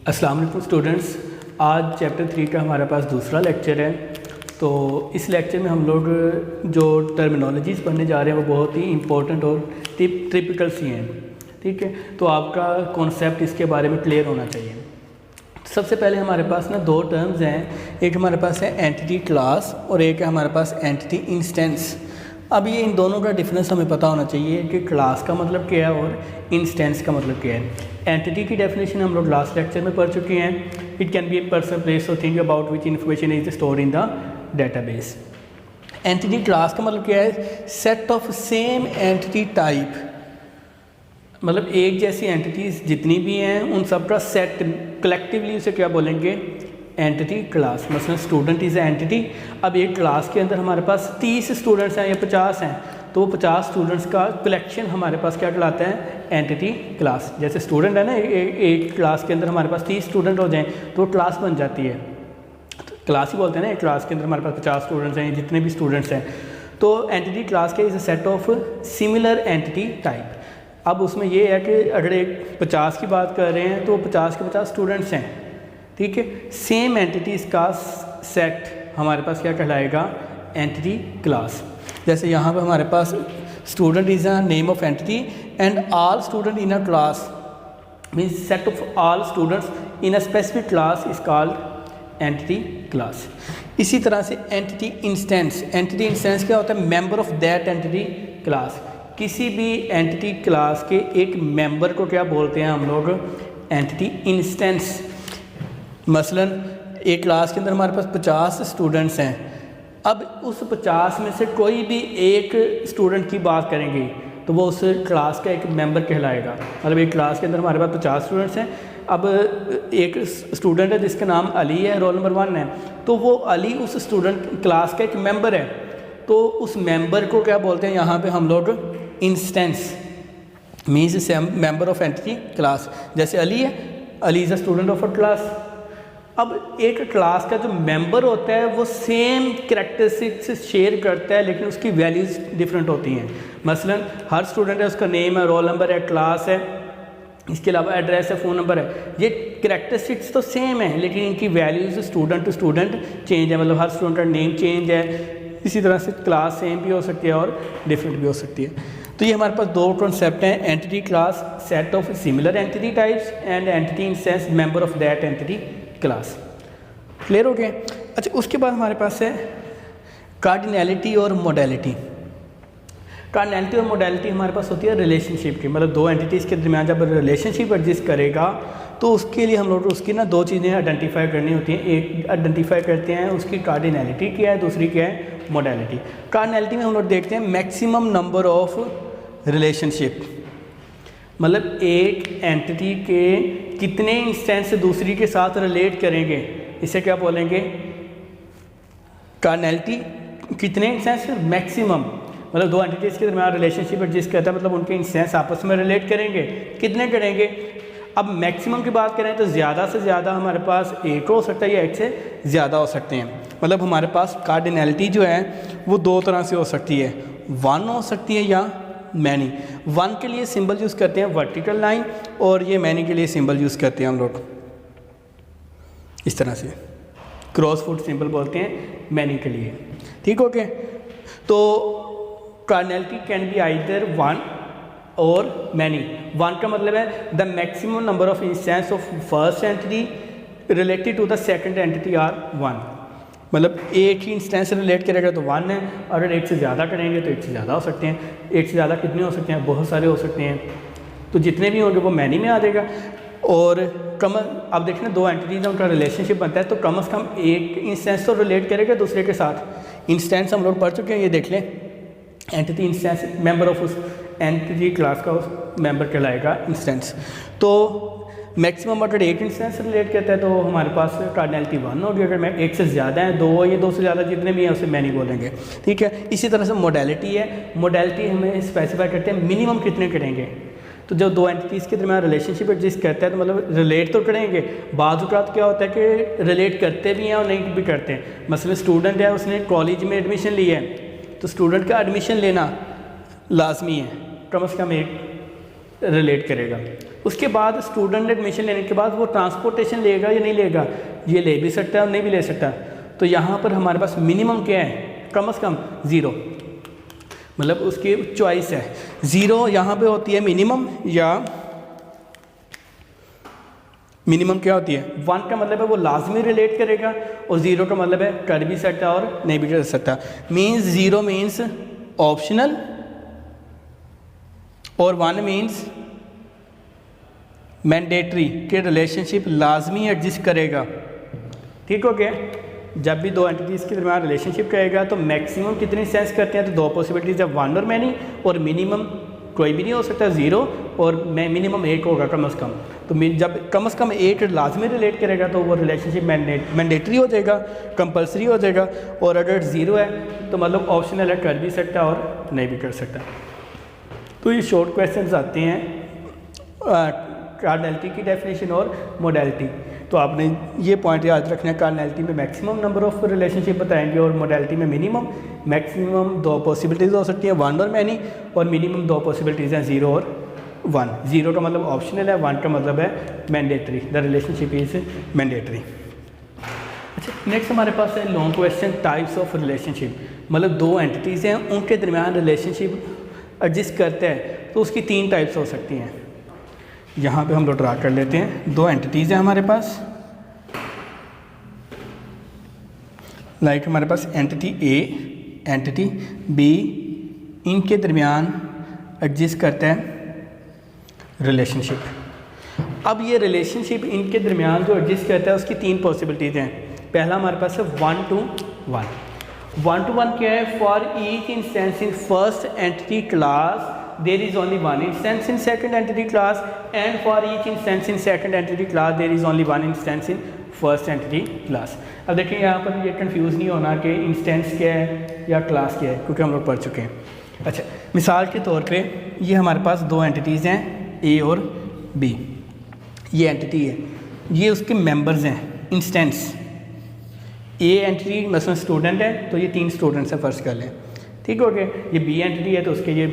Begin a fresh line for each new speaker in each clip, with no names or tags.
अस्सलाम वालेकुम स्टूडेंट्स। आज चैप्टर 3 का हमारे पास दूसरा लेक्चर है। तो इस लेक्चर में हम लोग जो टर्मिनोलॉजीज़ पढ़ने जा रहे हैं वो बहुत ही इंपॉर्टेंट और टिपिकल सी हैं। ठीक है, तो आपका कॉन्सेप्ट इसके बारे में क्लियर होना चाहिए। सबसे पहले हमारे पास ना दो टर्म्स हैं, एक हमारे पास है एंटिटी क्लास और एक है हमारे पास एंटिटी इंस्टेंस। अब ये इन दोनों का डिफरेंस हमें पता होना चाहिए कि क्लास का मतलब क्या है और इंस्टेंस का मतलब क्या है। एंटिटी की डेफिनेशन हम लोग लास्ट लेक्चर में पढ़ चुके हैं। It can be a person, place और thing about which information is stored in the database. Entity class का मतलब क्या है? Set of same entity type, मतलब एक जैसी एंटिटीज़ जितनी भी हैं उन सब का सेट, कलेक्टिवली उसे क्या बोलेंगे? Entity class. मतलब स्टूडेंट इज़ एंटिटी। अब एक क्लास के अंदर हमारे पास 30 स्टूडेंट्स हैं या 50 हैं, तो 50 स्टूडेंट्स का कलेक्शन हमारे पास क्या कहलाता है? Entity class. जैसे स्टूडेंट है ना, एक क्लास के अंदर हमारे पास 30 स्टूडेंट हो जाएं तो क्लास बन जाती है। तो क्लास ही बोलते हैं ना, एक क्लास के अंदर हमारे पास 50 स्टूडेंट्स हैं, जितने भी स्टूडेंट्स हैं। तो एंटिटी क्लास के is a set of similar entity type. अब उसमें ये है कि अगर एक 50 की बात कर रहे हैं तो 50 के 50 स्टूडेंट्स हैं, ठीक है। सेम एंटिटीज़ का सेट हमारे पास क्या कहलाएगा? Entity class. जैसे यहाँ पे हमारे पास student is a name of entity and all student in a class means set of all students in a specific class is called entity class. इसी तरह से एंटिटी इंस्टेंस। एंटिटी इंस्टेंस क्या होता है? Member of that entity class. किसी भी entity class के एक मेंबर को क्या बोलते हैं हम लोग? Entity instance. मसलन एक क्लास के अंदर हमारे पास 50 स्टूडेंट्स हैं। अब उस 50 में से कोई भी एक स्टूडेंट की बात करेंगे तो वो उस क्लास का एक मेंबर कहलाएगा। मतलब एक क्लास के अंदर हमारे पास 50 स्टूडेंट्स हैं। अब एक स्टूडेंट है जिसका नाम अली है, रोल नंबर 1 है, तो वो अली उस स्टूडेंट क्लास का एक मेंबर है। तो उस मेंबर को क्या बोलते हैं यहाँ पे हम लोग? Instance. Means member of entity class. जैसे अली है, Ali is a student of a class. अब एक क्लास का जो मेंबर होता है वो सेम कैरेक्टरिस्टिक्स शेयर करता है, लेकिन उसकी वैल्यूज़ डिफरेंट होती हैं। मसलन हर स्टूडेंट है, उसका नेम है, रोल नंबर है, क्लास है, इसके अलावा एड्रेस है, फ़ोन नंबर है। ये कैरेक्टरिस्टिक्स तो सेम है, लेकिन इनकी values student to student change है। मतलब हर स्टूडेंट का नेम चेंज है। इसी तरह से क्लास सेम भी हो सकती है और डिफरेंट भी हो सकती है। तो ये हमारे पास दो कॉन्सेप्ट हैं, entity class set of similar entity types and entity instance member of that entity class. Clear हो गया? अच्छा, उसके बाद हमारे पास है कार्डिनैलिटी और मोडेलिटी। कार्डिनैलिटी और मोडेलिटी हमारे पास होती है रिलेशनशिप की। मतलब दो एंटिटीज़ के दरमियान जब रिलेशनशिप एग्जिस्ट करेगा तो उसके लिए हम लोग उसकी ना दो चीज़ें आइडेंटिफाई करनी होती हैं। एक आइडेंटिफाई करते हैं उसकी कार्डिनैलिटी क्या है, दूसरी क्या है? मोडेलिटी। कार्डिनैलिटी में हम लोग देखते हैं मैक्सिमम नंबर ऑफ रिलेशनशिप। मतलब एक एंटिटी के कितने इंस्टेंस दूसरी के साथ रिलेट करेंगे, इसे क्या बोलेंगे? कार्डिनैलिटी। कितने इंस्टेंस? मैक्सिमम। मतलब दो एंटिटीज़ के दरमियान रिलेशनशिप एग्जिस्ट करता है, मतलब उनके इंस्टेंस आपस में रिलेट करेंगे। कितने करेंगे? अब मैक्सिमम की बात करें तो ज़्यादा से ज़्यादा हमारे पास एक हो सकता है या एक से ज़्यादा हो सकते हैं। मतलब हमारे पास कार्डिनैलिटी जो है वो दो तरह से हो सकती है, 1 हो सकती है या मैनी। 1 के लिए सिंबल यूज़ करते हैं वर्टिकल लाइन, और ये मैनी के लिए सिंबल यूज़ करते हैं हम लोग इस तरह से, क्रॉस फुट सिंबल बोलते हैं मैनी के लिए। ठीक हो गया? तो कार्डिनैलिटी कैन बी आइदर 1 और मैनी। 1 का मतलब है the maximum number of instance of first entity related to the second entity are 1। मतलब एक ही इंस्टेंस रिलेट करेगा तो 1 है, अगर एक से ज़्यादा करेंगे तो एक से ज़्यादा हो सकते हैं। एक से ज़्यादा कितने हो सकते हैं? बहुत सारे हो सकते हैं। तो जितने भी होंगे वो मैनी में आ जाएगा। और अब देखें ना, दो एंटिटीज उनका रिलेशनशिप बनता है तो कम से कम एक इंस्टेंस तो रिलेट करेगा दूसरे के साथ। इंस्टेंस हम लोग पढ़ चुके हैं, ये देख लें। एंटिटी इंस्टेंस मेंबर ऑफ उस एंटिटी क्लास का उस मेंबर कहलाएगा इंस्टेंस। तो मैक्सिमम अगर एक इंस्टेंस रिलेट करता है तो हमारे पास कार्डिनैलिटी 1 होगी। अगर मैं एक से ज़्यादा है, 2 या 2 से ज़्यादा जितने भी हैं उसे मैनी बोलेंगे। ठीक है? इसी तरह से मोडेलिटी है। मोडेलिटी हमें स्पेसिफाई करते हैं मिनिमम कितने करेंगे। तो जब दो एंटिटीज़ के दरमियान रिलेशनशिप एग्जिस्ट करता है तो मतलब रिलेट तो करेंगे। बाज़ औक़ात क्या होता है कि रिलेट करते भी हैं और नहीं भी करते हैं। मसलन स्टूडेंट है, उसने कॉलेज में एडमिशन लिया है, तो स्टूडेंट का एडमिशन लेना लाजमी है, कम से कम एक रिलेट करेगा। उसके बाद स्टूडेंट एडमिशन लेने के बाद वो ट्रांसपोर्टेशन लेगा या नहीं लेगा, ये ले भी सकता है और नहीं भी ले सकता। तो यहाँ पर हमारे पास मिनिमम क्या है, कम से कम 0, मतलब उसकी चॉइस है। 0 यहाँ पे होती है मिनिमम, या मिनिमम क्या होती है 1 का मतलब है वो लाजमी रिलेट करेगा, और 0 का मतलब है कर भी सकता और नहीं भी कर सकता। मीन्स 0 मीन्स ऑप्शनल और 1 मीन्स मैंडेटरी के रिलेशनशिप लाजमी एग्जिस्ट करेगा। ठीक हो गया। जब भी दो एंटिटीज़ के दरमियान रिलेशनशिप करेगा तो मैक्सिमम कितनी सेंस करते हैं, तो 2 पॉसिबिलिटीज़ है, 1 और मैनी, और मिनिमम कोई भी नहीं हो सकता 0, और मिनिमम 1 होगा कम से कम। तो जब कम से कम 1 लाजमी रिलेट करेगा तो वो रिलेशनशिप मैंडेटरी हो जाएगा, कंपलसरी हो जाएगा। और अगर 0 है तो मतलब ऑप्शनल है, कर भी सकता और नहीं भी कर सकता। तो ये शॉर्ट क्वेश्चंस आते हैं कार्डिनलिटी की डेफिनेशन और मोडालिटी। तो आपने ये पॉइंट याद रखना है, कार्डिनलिटी में मैक्सिमम नंबर ऑफ रिलेशनशिप बताएंगे और मोडालिटी में मिनिमम। मैक्सिमम 2 पॉसिबिलिटीज़ हो सकती हैं, 1 और मैनी, और मिनिमम 2 पॉसिबिलिटीज़ हैं, 0 और 1। 0 का मतलब ऑप्शनल है, 1 का मतलब है mandatory, the relationship is mandatory. अच्छा, नेक्स्ट हमारे पास है long question, types of relationship. मतलब 2 एंटिटीज़ हैं, उनके दरमियान रिलेशनशिप एग्जिस्ट करता है तो उसकी 3 टाइप्स हो सकती हैं। यहाँ पे हम लोग ड्रा कर लेते हैं। 2 एंटिटीज़ हैं हमारे पास, लाइक हमारे पास एंटिटी ए, एंटिटी बी, इनके दरमियान एग्जिस्ट करता है रिलेशनशिप। अब ये रिलेशनशिप इनके दरमियान जो एग्जिस्ट करता है उसकी 3 पॉसिबिलिटीज़ हैं। पहला हमारे पास है 1 to 1। 1 to 1 क्या है, for each instance in first entity class there is only 1 instance in second entity class, and for each instance in second entity class there is only 1 instance in first entity class। अब देखिए यहाँ पर ये confuse नहीं होना कि instance क्या है या क्लास क्या है, क्योंकि हम लोग पढ़ चुके हैं। अच्छा, मिसाल के तौर पे ये हमारे पास 2 एंटिटीज़ हैं, ए और बी। ये एंटिटी है, ये उसके मेंबर्स हैं, इंस्टेंस। ए एंटिटी मसलन स्टूडेंट है तो ये 3 स्टूडेंट्स हैं, फर्स्ट कर लें। ठीक हो गया। ये बी एंटिटी है तो उसके ये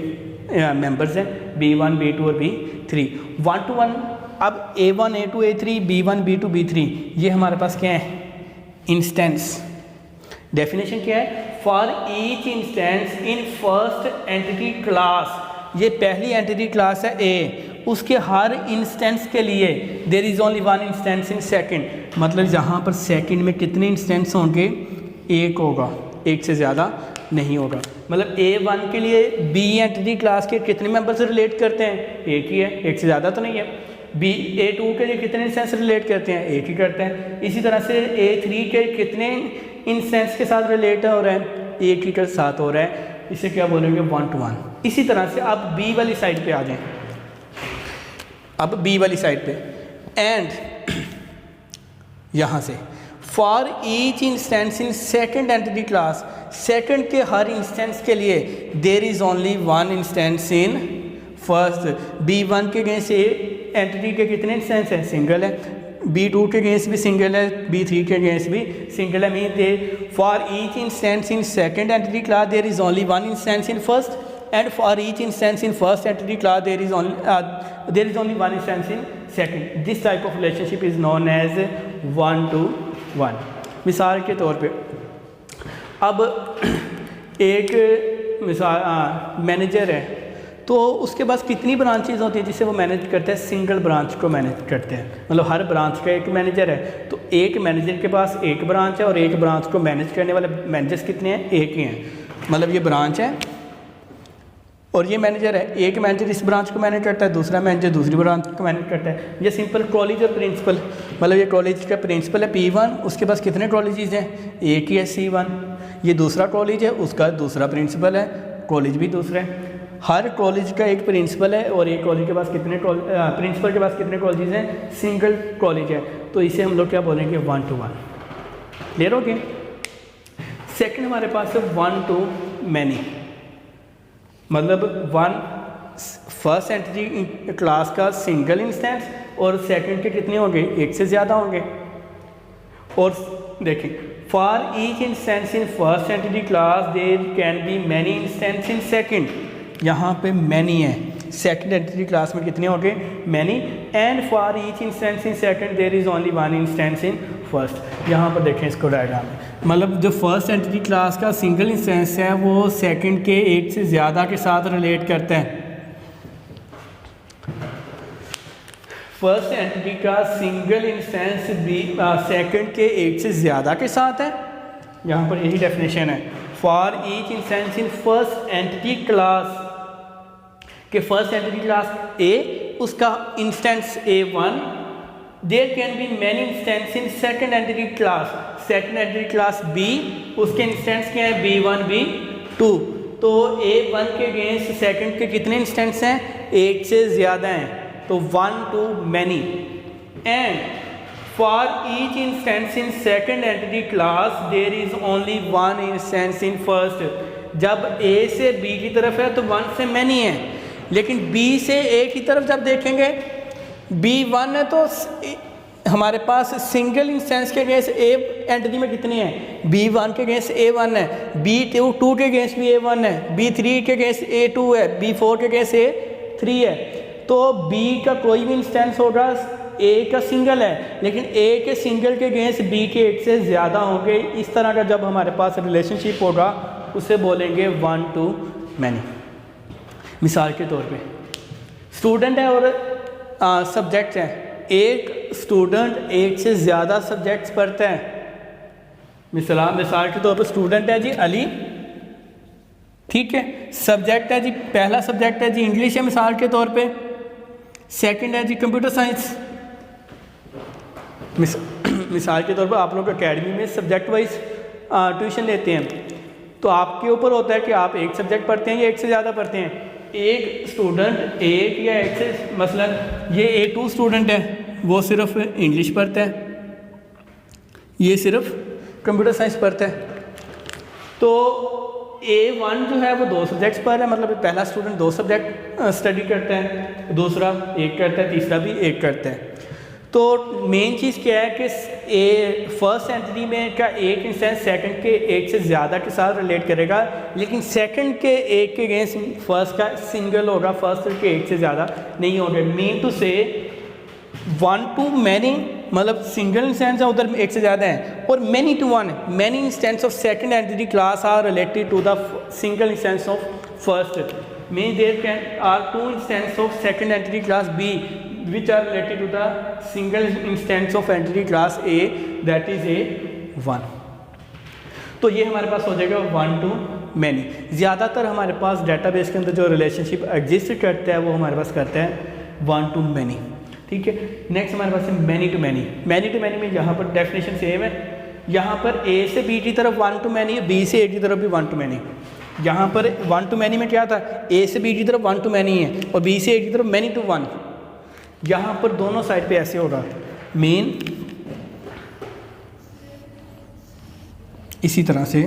मेंबर्स हैं, B1, B2 और B3। 1 to 1। अब A1, A2, A3, B1, B2, B3 ये हमारे पास क्या है, इंस्टेंस। डेफिनेशन क्या है, for each instance in first entity class, ये पहली एंटिटी क्लास है A, उसके हर इंस्टेंस के लिए there is only 1 instance in second. मतलब जहाँ पर सेकंड में कितने इंस्टेंस होंगे, 1 होगा, 1 से ज़्यादा नहीं होगा। मतलब A1 के लिए B एंटिटी क्लास के कितने मेंबर से रिलेट करते हैं, 1 ही है, 1 से ज़्यादा तो नहीं है। A2 के लिए कितने इंस्टेंस रिलेट करते हैं, 1 ही करते हैं। इसी तरह से A3 के कितने इंस्टेंस के साथ रिलेट हो रहा है, 1 ही के साथ हो रहा है। इसे क्या बोलेंगे, 1 to 1। इसी तरह से अब B वाली साइड पे आ जाएं। अब B वाली साइड पे एंड यहाँ से for each instance in second entity class, second के हर इंस्टेंस के लिए there is only 1 instance in first. B1 के अगेंस्ट एंटिटी के कितने इंस्टेंस हैं, सिंगल है। B2 के अगेंस्ट भी सिंगल है, B3 के अगेंस्ट भी सिंगल है। Mean they for each instance in second entity class there is only 1 instance in first, and for each instance in first entity class there is only 1 instance in second. This type of relationship is known as 1 to 1। मिसाल के तौर पे अब एक मिसाल manager है तो उसके पास कितनी ब्रांचेज होती हैं जिससे वो मैनेज करते हैं, सिंगल ब्रांच को मैनेज करते हैं। मतलब हर ब्रांच का एक मैनेजर है, तो एक मैनेजर के पास एक ब्रांच है और एक ब्रांच को मैनेज करने वाले मैनेजर्स कितने हैं, 1 ही हैं। मतलब ये ब्रांच है और ये मैनेजर है, एक मैनेजर इस ब्रांच को मैनेज करता है, दूसरा मैनेजर दूसरी ब्रांच को मैनेज करता है। ये सिंपल कॉलेज और प्रिंसिपल, मतलब ये कॉलेज का प्रिंसिपल है P1, उसके पास कितने कॉलेजेस हैं, 1 ही है C1। ये दूसरा कॉलेज है, उसका दूसरा प्रिंसिपल है, कॉलेज भी दूसरा है। हर कॉलेज का एक प्रिंसिपल है और एक कॉलेज के पास कितने प्रिंसिपल के पास कितने कॉलेजेस हैं, सिंगल कॉलेज है। तो इसे हम लोग क्या बोलेंगे, 1 to 1। क्लियर हो गया। सेकेंड हमारे पास है 1 to many। मतलब 1 फर्स्ट एंटिटी क्लास का सिंगल इंस्टेंस और सेकंड के कितने होंगे, 1 से ज़्यादा होंगे। और देखें for each instance in first entity class there can be many instance in second. यहाँ पे मैनी है, सेकंड एंटिटी क्लास में कितने होंगे, many. And for each instance in second there is only one instance in first. यहाँ पर देखें इसको डायग्राम में, मतलब जो फर्स्ट एंटिटी क्लास का सिंगल इंस्टेंस है वो सेकंड के एक से ज़्यादा के साथ रिलेट करता है। फर्स्ट एंटिटी का सिंगल इंस्टेंस भी सेकंड के एक से ज़्यादा के साथ है, यहाँ पर यही डेफिनेशन है। For each instance in first entity class के फर्स्ट एंटिटी क्लास ए, उसका instance A1, there can be many instance in second entity class, second entity class B, उसके इंस्टेंस क्या है B1 B2। तो A1 के against second के कितने instance हैं, एक से ज़्यादा हैं, तो 1 to many। And for each instance in second entity class there is only one instance in first. जब A से B की तरफ है तो 1 से मैनी है, लेकिन B से A की तरफ जब देखेंगे B1 है तो हमारे पास सिंगल इंस्टेंस के अगेंस्ट A एंटिटी में कितने हैं, B1 के अगेंस्ट A1 है, B2 के अगेंस्ट भी A1 है, B3 के अगेंस्ट A2 है, B4 के अगेंस्ट A3 है। तो B का कोई भी इंस्टेंस होगा, A का सिंगल है, लेकिन A के सिंगल के अगेंस्ट B के एक से ज़्यादा होंगे। इस तरह का जब हमारे पास रिलेशनशिप होगा उसे बोलेंगे 1 to many। मिसाल के तौर पे स्टूडेंट है और सब्जेक्ट है, एक स्टूडेंट एक से ज़्यादा सब्जेक्ट्स पढ़ता है। मिसाल के तौर पे स्टूडेंट है जी अली, ठीक है, सब्जेक्ट है जी, पहला सब्जेक्ट है जी इंग्लिश है मिसाल के तौर पे, सेकंड है जी कंप्यूटर साइंस। मिसाल के तौर पर आप लोग एकेडमी में सब्जेक्ट वाइज ट्यूशन लेते हैं, तो आपके ऊपर होता है कि आप एक सब्जेक्ट पढ़ते हैं या एक से ज़्यादा पढ़ते हैं। एक स्टूडेंट एक या एक से, मसलन ये A2 स्टूडेंट है, वो सिर्फ इंग्लिश पढ़ता है, ये सिर्फ कंप्यूटर साइंस पढ़ता है। तो A1 जो है वो 2 सब्जेक्ट्स पर है, मतलब पहला स्टूडेंट 2 सब्जेक्ट स्टडी करता है, दूसरा एक करता है, तीसरा भी एक करता है। तो मेन चीज़ क्या है कि फर्स्ट एंटिटी में का एक इंस्टेंस सेकंड के एक से ज़्यादा के साथ रिलेट करेगा, लेकिन सेकंड के एक के अगेंस्ट फर्स्ट का सिंगल होगा, फर्स्ट के एक से ज़्यादा नहीं होगा। मीन टू से 1 to many, मतलब सिंगल इंस्टेंस है उधर एक से ज़्यादा है, और many to one, many instance of second entity class are related to the single instance of first. Mean there can are 2 instance of second entity class B which are related to the single instance of entity class A, that is A1। तो ये हमारे पास हो जाएगा 1 to many। ज़्यादातर हमारे पास database के अंदर जो रिलेशनशिप एग्जिस्ट करता है वो हमारे पास करता है 1 to many, ठीक है। नेक्स्ट हमारे पास है many to many. Many to many में यहाँ पर डेफिनेशन सेम है, यहाँ पर A से B की तरफ 1 to many है, B से A की तरफ भी 1 to many। यहाँ पर 1 to many में क्या था, A से B की तरफ 1 to many है और B से A की तरफ मैनी टू 1। यहाँ पर दोनों साइड पे ऐसे होगा, मेन इसी तरह से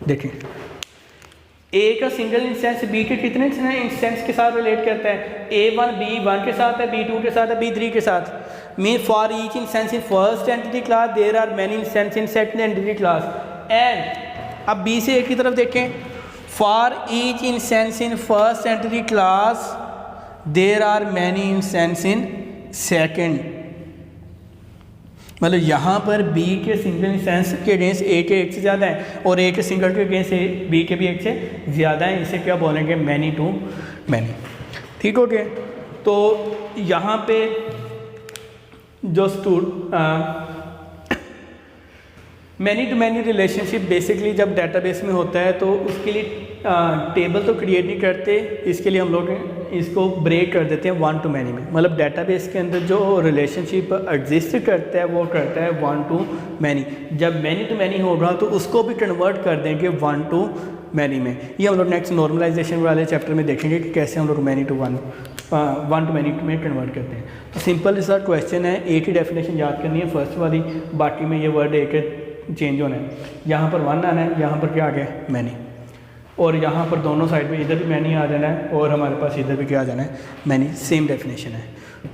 देखें, A का सिंगल इंस्टेंस B के कितने इंस्टेंस के साथ रिलेट करता है, A1 B1 के साथ है, B2 के साथ है, B3 के साथ। Mean for each instance in first entity class there are many instance in second entity class. And अब B से A की तरफ देखें, for each instance in first entity class there are many instance in second. मतलब यहाँ पर B के single instance के अगेंस्ट A के एक से ज़्यादा है और A के सिंगल के अगेंस्ट B के भी एक से ज़्यादा है। इसे क्या बोलेंगे, मैनी टू मैनी, ठीक हो गया। तो यहाँ पे जो many to many relationship basically जब डेटाबेस में होता है तो उसके लिए टेबल तो क्रिएट नहीं करते, इसके लिए हम लोग इसको ब्रेक कर देते हैं 1 to many में। मतलब डेटाबेस के अंदर जो रिलेशनशिप एग्जिस्ट करता है वो करता है 1 to many। जब मैनी टू मैनी होगा तो उसको भी कन्वर्ट कर देंगे 1 to many में। ये हम लोग नेक्स्ट नॉर्मलाइजेशन वाले चैप्टर में देखेंगे कि कैसे हम लोग मैनी टू 1 to many में कन्वर्ट करते हैं। तो सिंपल सा क्वेश्चन है, एक ही डेफिनेशन याद करनी है फर्स्ट वाली, बाकी में ये वर्ड एक चेंज होना है। यहाँ पर 1 आना है, यहाँ पर क्या आ गया, मैनी, और यहाँ पर दोनों साइड में इधर भी मैनी आ जाना है और हमारे पास इधर भी क्या आ जाना है, मैनी। सेम डेफिनेशन है।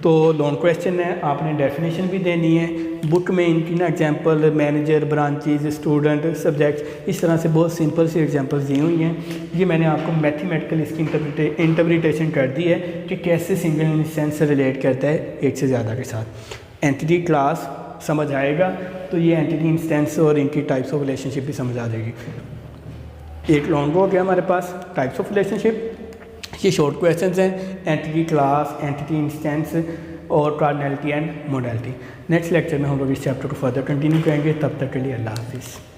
तो लॉन्ग क्वेश्चन है, आपने डेफिनेशन भी देनी है। बुक में इनकी ना example manager, branches, student, subject, इस तरह से बहुत सिंपल सी एग्जांपल्स दी हुई हैं। ये मैंने आपको मैथमेटिकल इसकी इंटरप्रिटेशन कर दी है कि कैसे सिंगल इंस्टेंस से रिलेट करता है एक से ज़्यादा के साथ। एंटिटी क्लास समझ आएगा तो ये एंटिटी इंस्टेंस और इनकी टाइप्स ऑफ रिलेशनशिप भी समझ आ जाएगी। एक लॉन्ग हो गया हमारे पास टाइप्स ऑफ रिलेशनशिप। ये शॉर्ट क्वेश्चंस हैं, एंटिटी क्लास, एंटिटी इंस्टेंस और cardinality and modality. Next lecture में हम लोग इस चैप्टर को फर्दर कंटिन्यू करेंगे। तब तक के लिए अल्लाह हाफिज़।